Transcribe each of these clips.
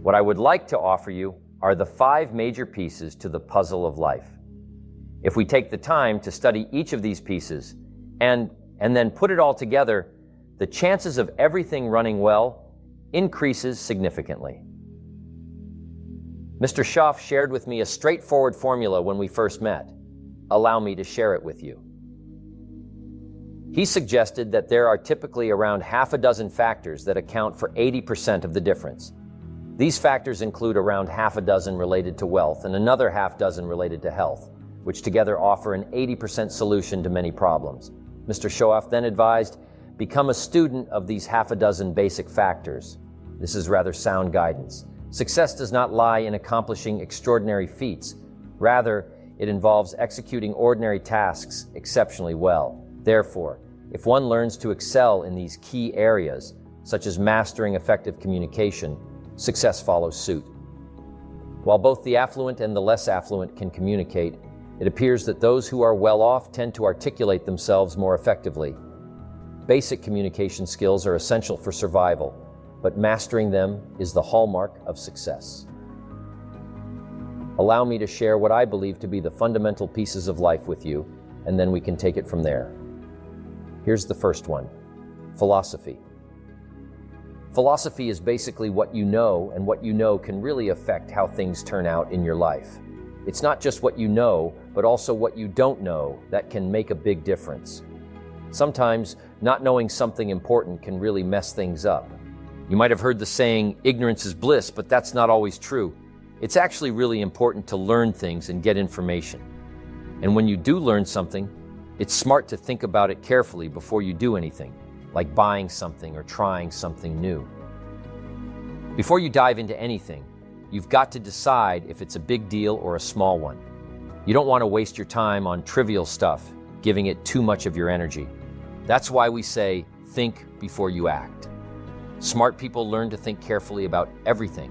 What I would like to offer you are the 5 major pieces to the puzzle of life. If we take the time to study each of these pieces and then put it all together, the chances of everything running well increases significantly. Mr. Schaff shared with me a straightforward formula when we first met. Allow me to share it with you. He suggested that there are typically around half a dozen factors that account for 80% of the difference. These factors include around half a dozen related to wealth and another half dozen related to health, which together offer an 80% solution to many problems. Mr. Schaff then advised, become a student of these half a dozen basic factors. This is rather sound guidance. Success does not lie in accomplishing extraordinary feats. Rather, it involves executing ordinary tasks exceptionally well. Therefore, if one learns to excel in these key areas, such as mastering effective communication, success follows suit. While both the affluent and the less affluent can communicate, it appears that those who are well off tend to articulate themselves more effectively. Basic communication skills are essential for survival, but mastering them is the hallmark of success. Allow me to share what I believe to be the fundamental pieces of life with you, and then we can take it from there. Here's the first one: philosophy. Philosophy is basically what you know, and what you know can really affect how things turn out in your life. It's not just what you know, but also what you don't know that can make a big difference. Sometimes, not knowing something important can really mess things up. You might have heard the saying, ignorance is bliss, but that's not always true. It's actually really important to learn things and get information. And when you do learn something, it's smart to think about it carefully before you do anything, like buying something or trying something new. Before you dive into anything, you've got to decide if it's a big deal or a small one. You don't want to waste your time on trivial stuff, giving it too much of your energy. That's why we say, think before you act. Smart people learn to think carefully about everything.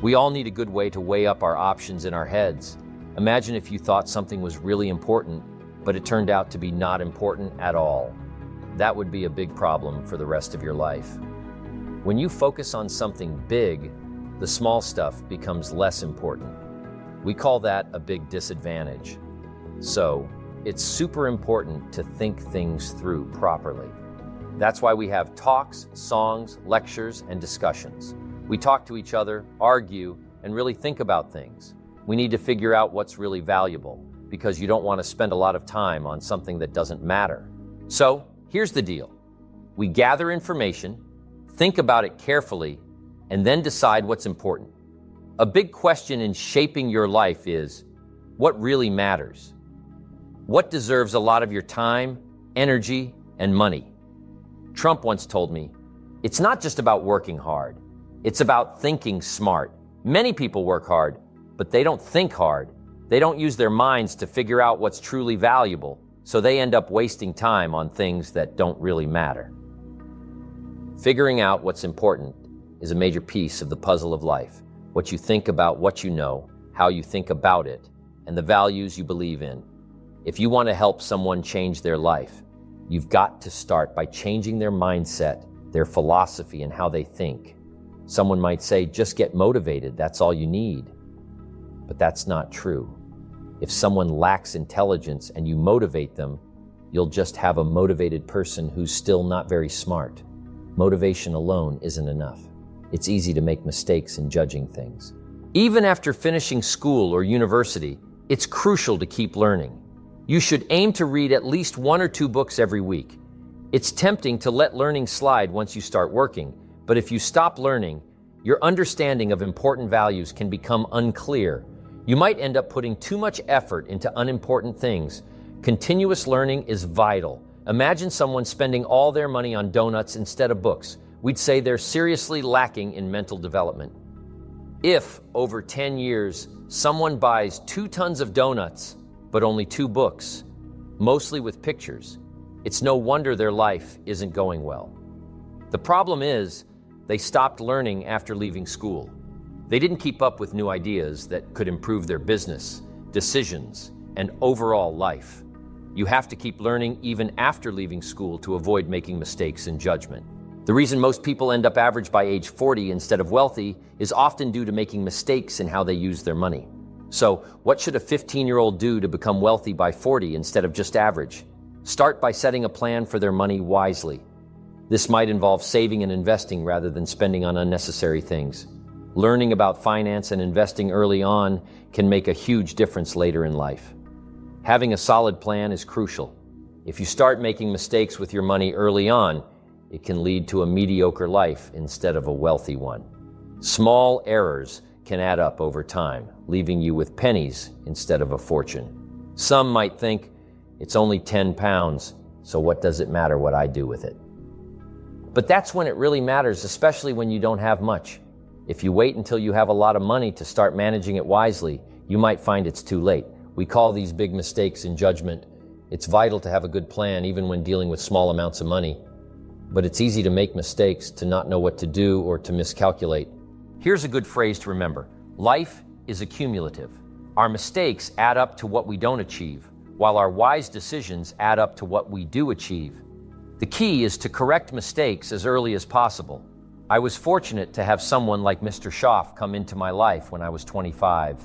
We all need a good way to weigh up our options in our heads. Imagine if you thought something was really important, but it turned out to be not important at all. That would be a big problem for the rest of your life. When you focus on something big, the small stuff becomes less important. We call that a big disadvantage. So, it's super important to think things through properly. That's why we have talks, songs, lectures, and discussions. We talk to each other, argue, and really think about things. We need to figure out what's really valuable, because you don't want to spend a lot of time on something that doesn't matter. So, here's the deal. We gather information, think about it carefully, and then decide what's important. A big question in shaping your life is, what really matters? What deserves a lot of your time, energy, and money? Trump once told me, it's not just about working hard. It's about thinking smart. Many people work hard, but they don't think hard. They don't use their minds to figure out what's truly valuable, so they end up wasting time on things that don't really matter. Figuring out what's important is a major piece of the puzzle of life. What you think about what you know, how you think about it, and the values you believe in. If you want to help someone change their life, you've got to start by changing their mindset, their philosophy, and how they think. Someone might say, just get motivated, that's all you need. But that's not true. If someone lacks intelligence and you motivate them, you'll just have a motivated person who's still not very smart. Motivation alone isn't enough. It's easy to make mistakes in judging things. Even after finishing school or university, it's crucial to keep learning. You should aim to read at least 1 or 2 books every week. It's tempting to let learning slide once you start working, but if you stop learning, your understanding of important values can become unclear. You might end up putting too much effort into unimportant things. Continuous learning is vital. Imagine someone spending all their money on donuts instead of books. We'd say they're seriously lacking in mental development. If, over 10 years, someone buys 2 tons of donuts, but only 2 books, mostly with pictures, it's no wonder their life isn't going well. The problem is, they stopped learning after leaving school. They didn't keep up with new ideas that could improve their business, decisions, and overall life. You have to keep learning even after leaving school to avoid making mistakes in judgment. The reason most people end up average by age 40 instead of wealthy is often due to making mistakes in how they use their money. So, what should a 15-year-old do to become wealthy by 40 instead of just average? Start by setting a plan for their money wisely. This might involve saving and investing rather than spending on unnecessary things. Learning about finance and investing early on can make a huge difference later in life. Having a solid plan is crucial. If you start making mistakes with your money early on, it can lead to a mediocre life instead of a wealthy one. Small errors can add up over time, leaving you with pennies instead of a fortune. Some might think, it's only 10 pounds, so what does it matter what I do with it? But that's when it really matters, especially when you don't have much. If you wait until you have a lot of money to start managing it wisely, you might find it's too late. We call these big mistakes in judgment. It's vital to have a good plan even when dealing with small amounts of money. But it's easy to make mistakes, to not know what to do, or to miscalculate. Here's a good phrase to remember. Life is accumulative. Our mistakes add up to what we don't achieve, while our wise decisions add up to what we do achieve. The key is to correct mistakes as early as possible. I was fortunate to have someone like Mr. Schaff come into my life when I was 25.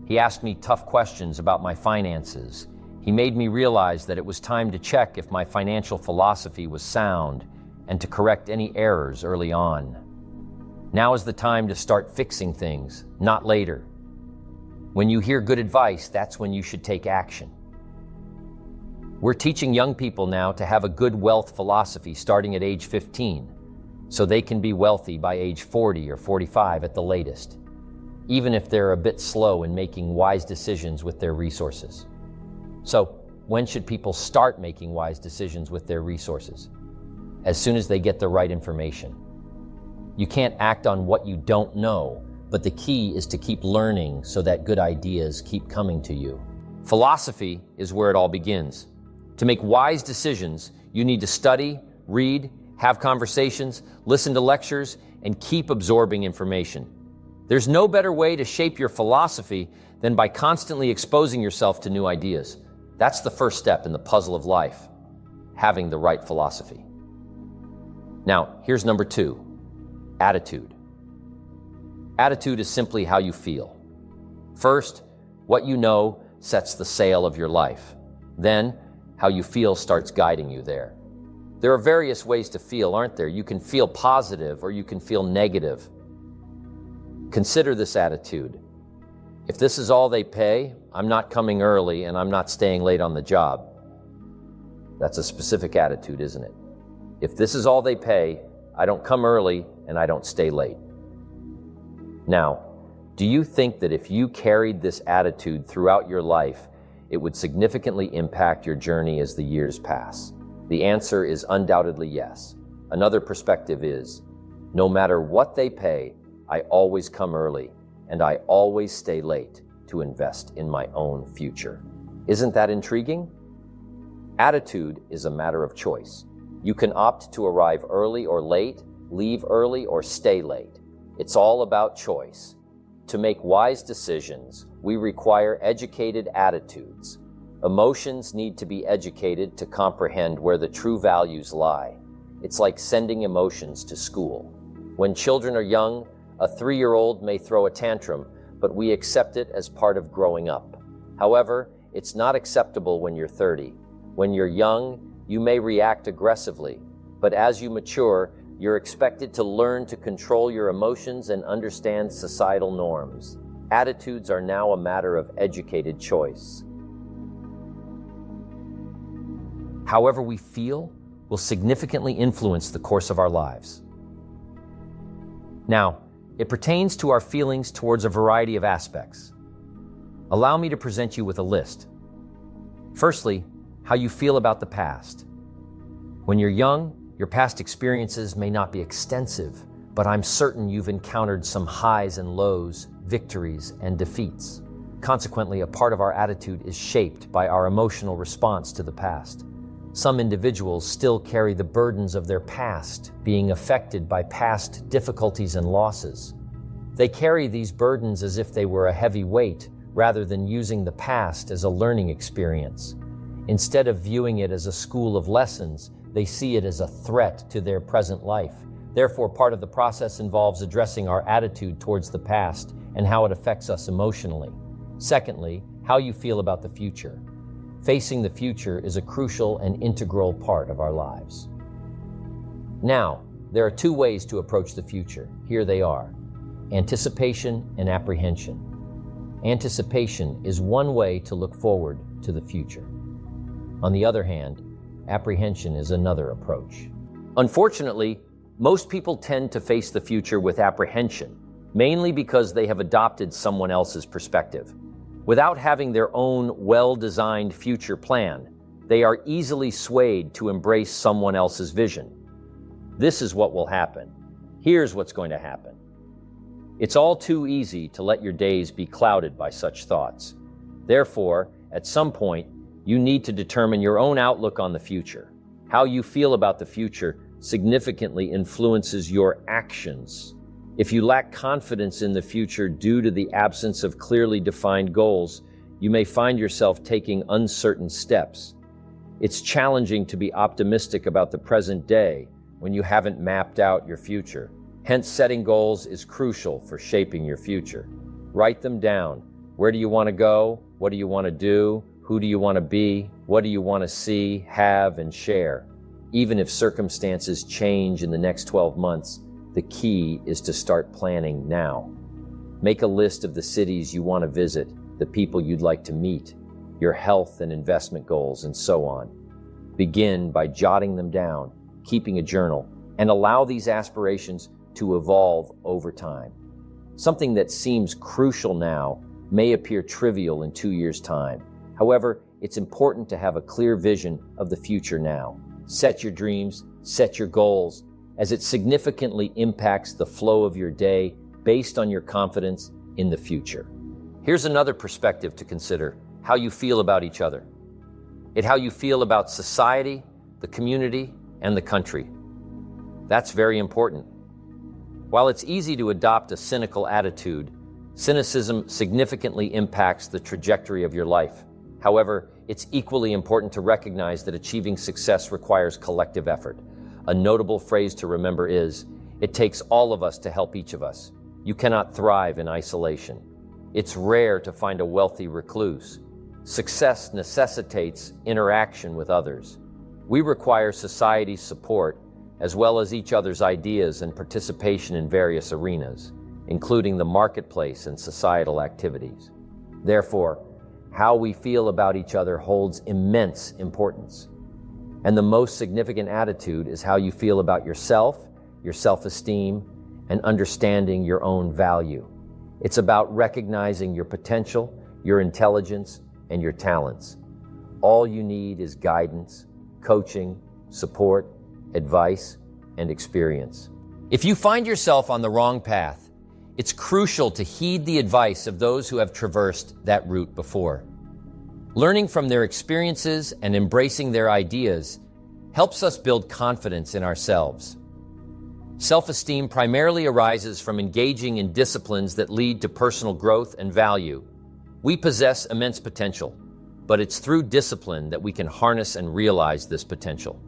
He asked me tough questions about my finances. He made me realize that it was time to check if my financial philosophy was sound and to correct any errors early on. Now is the time to start fixing things, not later. When you hear good advice, that's when you should take action. We're teaching young people now to have a good wealth philosophy starting at age 15, so they can be wealthy by age 40 or 45 at the latest, even if they're a bit slow in making wise decisions with their resources. So, when should people start making wise decisions with their resources? As soon as they get the right information. You can't act on what you don't know, but the key is to keep learning so that good ideas keep coming to you. Philosophy is where it all begins. To make wise decisions, you need to study, read, have conversations, listen to lectures, and keep absorbing information. There's no better way to shape your philosophy than by constantly exposing yourself to new ideas. That's the first step in the puzzle of life, having the right philosophy. Now, here's number 2, attitude. Attitude is simply how you feel. First, what you know sets the sail of your life. Then, how you feel starts guiding you there. There are various ways to feel, aren't there? You can feel positive or you can feel negative. Consider this attitude. If this is all they pay, I'm not coming early and I'm not staying late on the job. That's a specific attitude, isn't it? If this is all they pay, I don't come early and I don't stay late. Now, do you think that if you carried this attitude throughout your life, it would significantly impact your journey as the years pass? The answer is undoubtedly yes. Another perspective is, no matter what they pay, I always come early and I always stay late to invest in my own future. Isn't that intriguing? Attitude is a matter of choice. You can opt to arrive early or late, leave early or stay late. It's all about choice. To make wise decisions, we require educated attitudes. Emotions need to be educated to comprehend where the true values lie. It's like sending emotions to school. When children are young, a 3-year-old may throw a tantrum, but we accept it as part of growing up. However, it's not acceptable when you're 30. When you're young, you may react aggressively, but as you mature, you're expected to learn to control your emotions and understand societal norms. Attitudes are now a matter of educated choice. However we feel will significantly influence the course of our lives. Now, it pertains to our feelings towards a variety of aspects. Allow me to present you with a list. Firstly, how you feel about the past. When you're young, your past experiences may not be extensive, but I'm certain you've encountered some highs and lows, victories and defeats. Consequently, a part of our attitude is shaped by our emotional response to the past. Some individuals still carry the burdens of their past, being affected by past difficulties and losses. They carry these burdens as if they were a heavy weight, rather than using the past as a learning experience. Instead of viewing it as a school of lessons, they see it as a threat to their present life. Therefore, part of the process involves addressing our attitude towards the past and how it affects us emotionally. Secondly, how you feel about the future. Facing the future is a crucial and integral part of our lives. Now, there are two ways to approach the future. Here they are: anticipation and apprehension. Anticipation is one way to look forward to the future. On the other hand, apprehension is another approach. Unfortunately, most people tend to face the future with apprehension, mainly because they have adopted someone else's perspective. Without having their own well-designed future plan, they are easily swayed to embrace someone else's vision. This is what will happen. Here's what's going to happen. It's all too easy to let your days be clouded by such thoughts. Therefore, at some point, you need to determine your own outlook on the future. How you feel about the future significantly influences your actions. If you lack confidence in the future due to the absence of clearly defined goals, you may find yourself taking uncertain steps. It's challenging to be optimistic about the present day when you haven't mapped out your future. Hence, setting goals is crucial for shaping your future. Write them down. Where do you want to go? What do you want to do? Who do you want to be? What do you want to see, have, and share? Even if circumstances change in the next 12 months, the key is to start planning now. Make a list of the cities you want to visit, the people you'd like to meet, your health and investment goals, and so on. Begin by jotting them down, keeping a journal, and allow these aspirations to evolve over time. Something that seems crucial now may appear trivial in 2 years' time. However, it's important to have a clear vision of the future now. Set your dreams, set your goals, as it significantly impacts the flow of your day based on your confidence in the future. Here's another perspective to consider: how you feel about each other. How you feel about society, the community, and the country. That's very important. While it's easy to adopt a cynical attitude, cynicism significantly impacts the trajectory of your life. However, it's equally important to recognize that achieving success requires collective effort. A notable phrase to remember is, "It takes all of us to help each of us." You cannot thrive in isolation. It's rare to find a wealthy recluse. Success necessitates interaction with others. We require society's support, as well as each other's ideas and participation in various arenas, including the marketplace and societal activities. Therefore, how we feel about each other holds immense importance. And the most significant attitude is how you feel about yourself, your self-esteem, and understanding your own value. It's about recognizing your potential, your intelligence, and your talents. All you need is guidance, coaching, support, advice, and experience. If you find yourself on the wrong path, it's crucial to heed the advice of those who have traversed that route before. Learning from their experiences and embracing their ideas helps us build confidence in ourselves. Self-esteem primarily arises from engaging in disciplines that lead to personal growth and value. We possess immense potential, but it's through discipline that we can harness and realize this potential.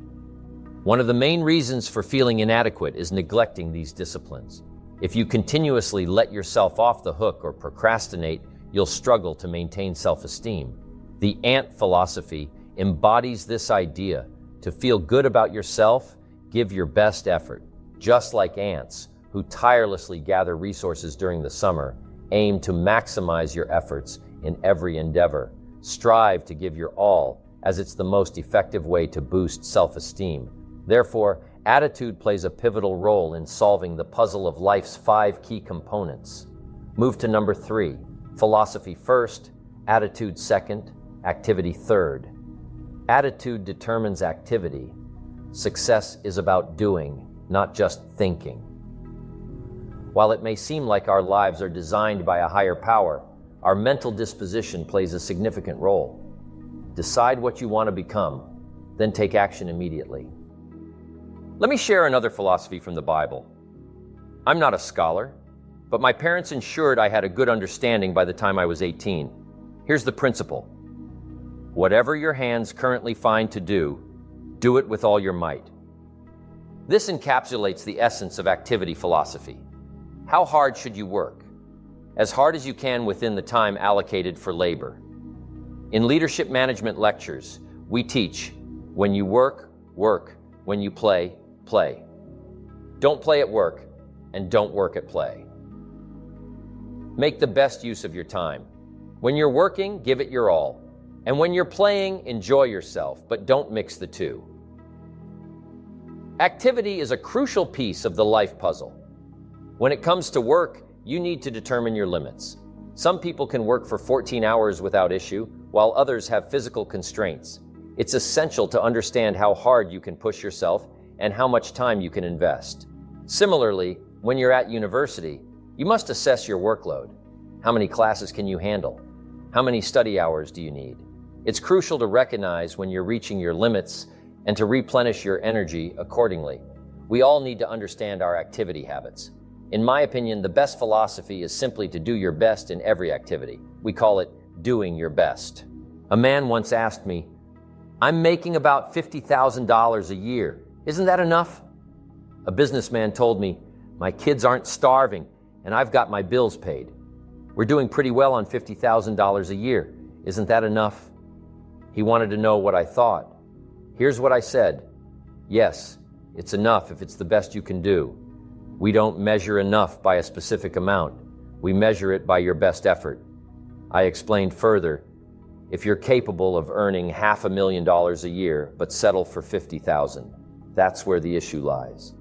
One of the main reasons for feeling inadequate is neglecting these disciplines. If you continuously let yourself off the hook or procrastinate, you'll struggle to maintain self-esteem. The ant philosophy embodies this idea. To feel good about yourself, give your best effort. Just like ants, who tirelessly gather resources during the summer, aim to maximize your efforts in every endeavor. Strive to give your all, as it's the most effective way to boost self-esteem. Therefore, attitude plays a pivotal role in solving the puzzle of life's 5 key components. Move to number 3. Philosophy first, attitude second, activity third. Attitude determines activity. Success is about doing, not just thinking. While it may seem like our lives are designed by a higher power, our mental disposition plays a significant role. Decide what you want to become, then take action immediately. Let me share another philosophy from the Bible. I'm not a scholar, but my parents ensured I had a good understanding by the time I was 18. Here's the principle. Whatever your hands currently find to do, Do it with all your might. This encapsulates the essence of activity philosophy. How hard should you work? As hard as you can within the time allocated for labor. In leadership management lectures, we teach, when you work, work. When you play, play. Don't play at work, and don't work at play. Make the best use of your time. When you're working, give it your all. And when you're playing, enjoy yourself, but don't mix the two. Activity is a crucial piece of the life puzzle. When it comes to work, you need to determine your limits. Some people can work for 14 hours without issue, while others have physical constraints. It's essential to understand how hard you can push yourself and how much time you can invest. Similarly, when you're at university, you must assess your workload. How many classes can you handle? How many study hours do you need? It's crucial to recognize when you're reaching your limits and to replenish your energy accordingly. We all need to understand our activity habits. In my opinion, the best philosophy is simply to do your best in every activity. We call it doing your best. A man once asked me, "I'm making about $50,000 a year. Isn't that enough?" A businessman told me, "My kids aren't starving and I've got my bills paid. We're doing pretty well on $50,000 a year. Isn't that enough?" He wanted to know what I thought. Here's what I said. Yes, it's enough if it's the best you can do. We don't measure enough by a specific amount. We measure it by your best effort. I explained further, if you're capable of earning $500,000 a year but settle for $50,000, that's where the issue lies.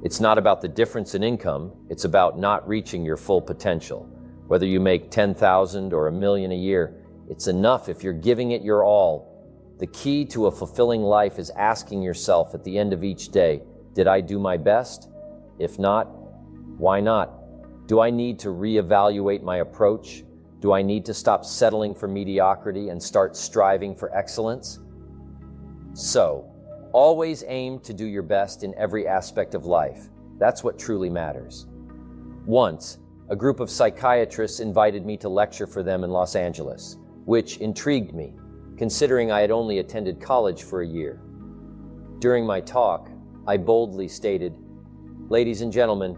It's not about the difference in income, it's about not reaching your full potential. Whether you make $10,000 or $1 million a year, it's enough if you're giving it your all. The key to a fulfilling life is asking yourself at the end of each day, did I do my best? If not, why not? Do I need to reevaluate my approach? Do I need to stop settling for mediocrity and start striving for excellence? So, always aim to do your best in every aspect of life. That's what truly matters. Once, a group of psychiatrists invited me to lecture for them in Los Angeles, which intrigued me, considering I had only attended college for a year. During my talk, I boldly stated, "Ladies and gentlemen,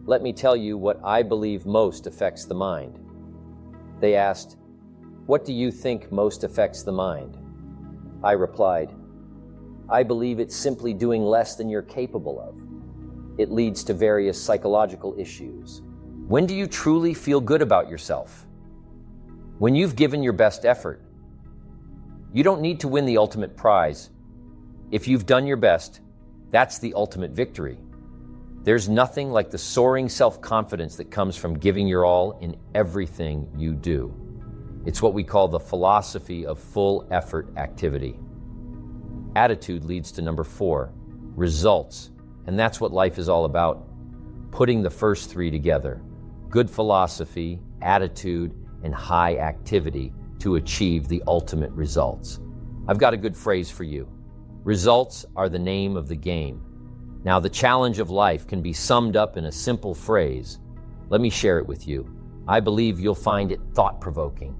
let me tell you what I believe most affects the mind." They asked, "What do you think most affects the mind?" I replied, "I believe it's simply doing less than you're capable of. It leads to various psychological issues." When do you truly feel good about yourself? When you've given your best effort. You don't need to win the ultimate prize. If you've done your best, that's the ultimate victory. There's nothing like the soaring self-confidence that comes from giving your all in everything you do. It's what we call the philosophy of full effort activity. Attitude leads to number 4, results. And that's what life is all about. Putting the first 3 together. Good philosophy, attitude, and high activity to achieve the ultimate results. I've got a good phrase for you. Results are the name of the game. Now, the challenge of life can be summed up in a simple phrase. Let me share it with you. I believe you'll find it thought-provoking.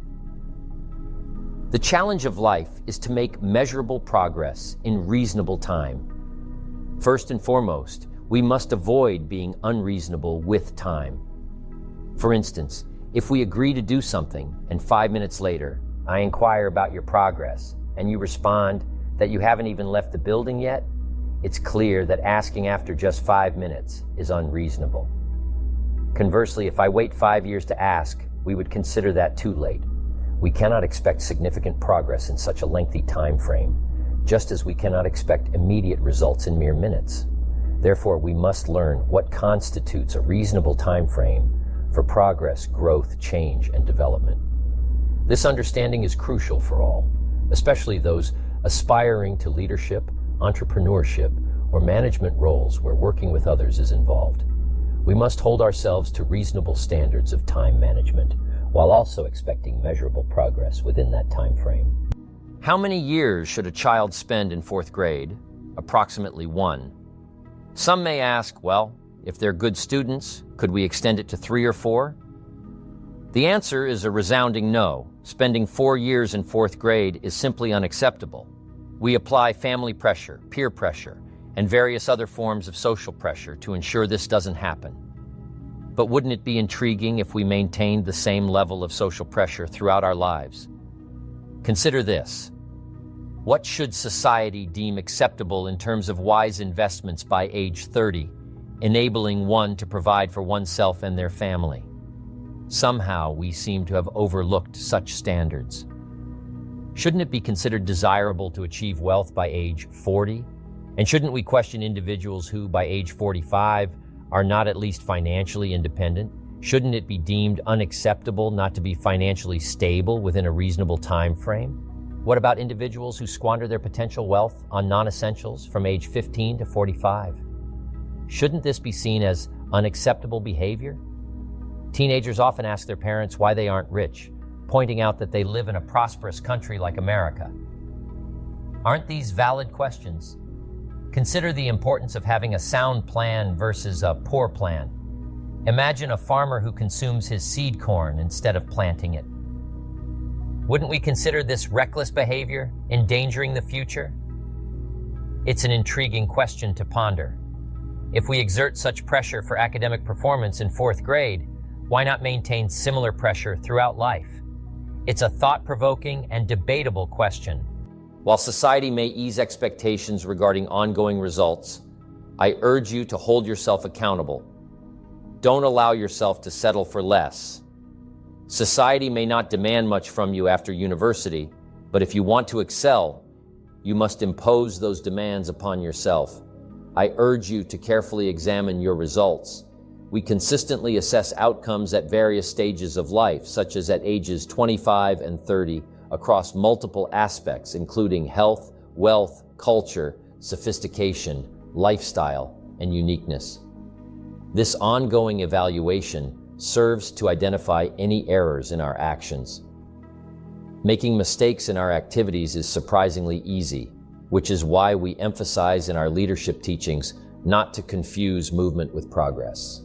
The challenge of life is to make measurable progress in reasonable time. First and foremost, we must avoid being unreasonable with time. For instance, if we agree to do something and 5 minutes later, I inquire about your progress and you respond that you haven't even left the building yet, it's clear that asking after just 5 minutes is unreasonable. Conversely, if I wait 5 years to ask, we would consider that too late. We cannot expect significant progress in such a lengthy time frame, just as we cannot expect immediate results in mere minutes. Therefore, we must learn what constitutes a reasonable time frame for progress, growth, change, and development. This understanding is crucial for all, especially those aspiring to leadership, entrepreneurship, or management roles where working with others is involved. We must hold ourselves to reasonable standards of time management, while also expecting measurable progress within that time frame. How many years should a child spend in 4th grade? Approximately 1. Some may ask, well, if they're good students, could we extend it to 3 or 4? The answer is a resounding no. Spending 4 years in 4th grade is simply unacceptable. We apply family pressure, peer pressure, and various other forms of social pressure to ensure this doesn't happen. But wouldn't it be intriguing if we maintained the same level of social pressure throughout our lives? Consider this. What should society deem acceptable in terms of wise investments by age 30, enabling one to provide for oneself and their family? Somehow we seem to have overlooked such standards. Shouldn't it be considered desirable to achieve wealth by age 40? And shouldn't we question individuals who, by age 45, are not at least financially independent? Shouldn't it be deemed unacceptable not to be financially stable within a reasonable time frame? What about individuals who squander their potential wealth on non-essentials from age 15 to 45? Shouldn't this be seen as unacceptable behavior? Teenagers often ask their parents why they aren't rich, pointing out that they live in a prosperous country like America. Aren't these valid questions? Consider the importance of having a sound plan versus a poor plan. Imagine a farmer who consumes his seed corn instead of planting it. Wouldn't we consider this reckless behavior endangering the future? It's an intriguing question to ponder. If we exert such pressure for academic performance in 4th grade, why not maintain similar pressure throughout life? It's a thought-provoking and debatable question. While society may ease expectations regarding ongoing results, I urge you to hold yourself accountable. Don't allow yourself to settle for less. Society may not demand much from you after university, but if you want to excel, you must impose those demands upon yourself. I urge you to carefully examine your results. We consistently assess outcomes at various stages of life, such as at ages 25 and 30, across multiple aspects, including health, wealth, culture, sophistication, lifestyle, and uniqueness. This ongoing evaluation serves to identify any errors in our actions. Making mistakes in our activities is surprisingly easy, which is why we emphasize in our leadership teachings not to confuse movement with progress.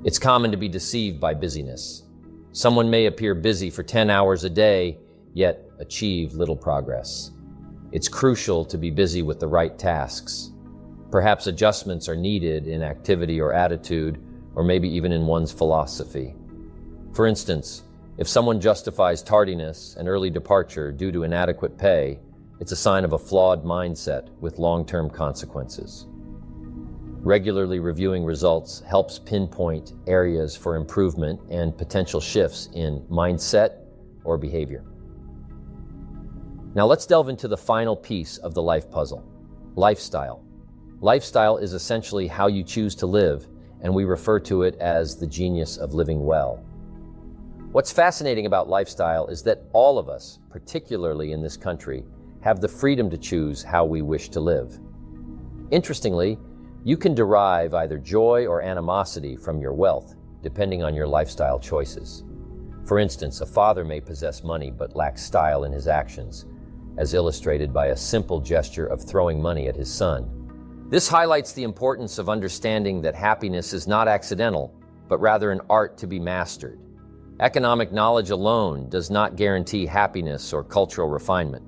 It's common to be deceived by busyness. Someone may appear busy for 10 hours a day, yet achieve little progress. It's crucial to be busy with the right tasks. Perhaps adjustments are needed in activity or attitude, or maybe even in one's philosophy. For instance, if someone justifies tardiness and early departure due to inadequate pay, it's a sign of a flawed mindset with long-term consequences. Regularly reviewing results helps pinpoint areas for improvement and potential shifts in mindset or behavior. Now let's delve into the final piece of the life puzzle, lifestyle. Lifestyle is essentially how you choose to live, and we refer to it as the genius of living well. What's fascinating about lifestyle is that all of us, particularly in this country, have the freedom to choose how we wish to live. Interestingly, you can derive either joy or animosity from your wealth, depending on your lifestyle choices. For instance, a father may possess money but lack style in his actions, as illustrated by a simple gesture of throwing money at his son. This highlights the importance of understanding that happiness is not accidental, but rather an art to be mastered. Economic knowledge alone does not guarantee happiness or cultural refinement.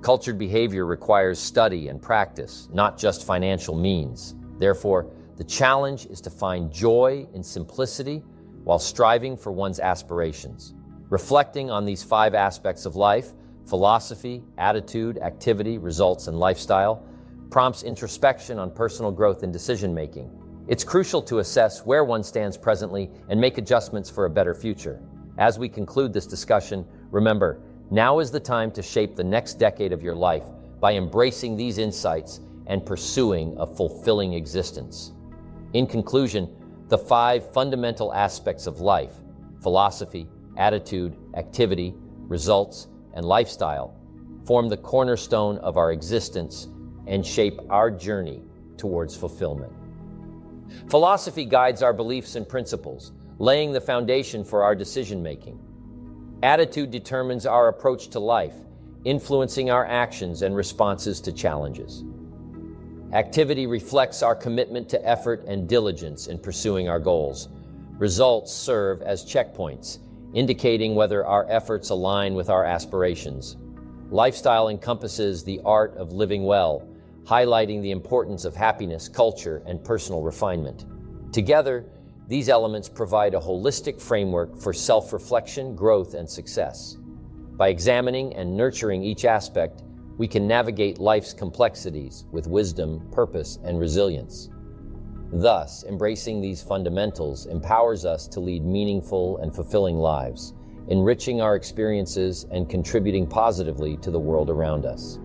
Cultured behavior requires study and practice, not just financial means. Therefore, the challenge is to find joy in simplicity while striving for one's aspirations. Reflecting on these 5 aspects of life, philosophy, attitude, activity, results, and lifestyle, prompts introspection on personal growth and decision-making. It's crucial to assess where one stands presently and make adjustments for a better future. As we conclude this discussion, remember, now is the time to shape the next decade of your life by embracing these insights and pursuing a fulfilling existence. In conclusion, the 5 fundamental aspects of life, philosophy, attitude, activity, results, and lifestyle, form the cornerstone of our existence and shape our journey towards fulfillment. Philosophy guides our beliefs and principles, laying the foundation for our decision-making. Attitude determines our approach to life, influencing our actions and responses to challenges. Activity reflects our commitment to effort and diligence in pursuing our goals. Results serve as checkpoints, indicating whether our efforts align with our aspirations. Lifestyle encompasses the art of living well, highlighting the importance of happiness, culture, and personal refinement. Together, these elements provide a holistic framework for self-reflection, growth, and success. By examining and nurturing each aspect, we can navigate life's complexities with wisdom, purpose, and resilience. Thus, embracing these fundamentals empowers us to lead meaningful and fulfilling lives, enriching our experiences and contributing positively to the world around us.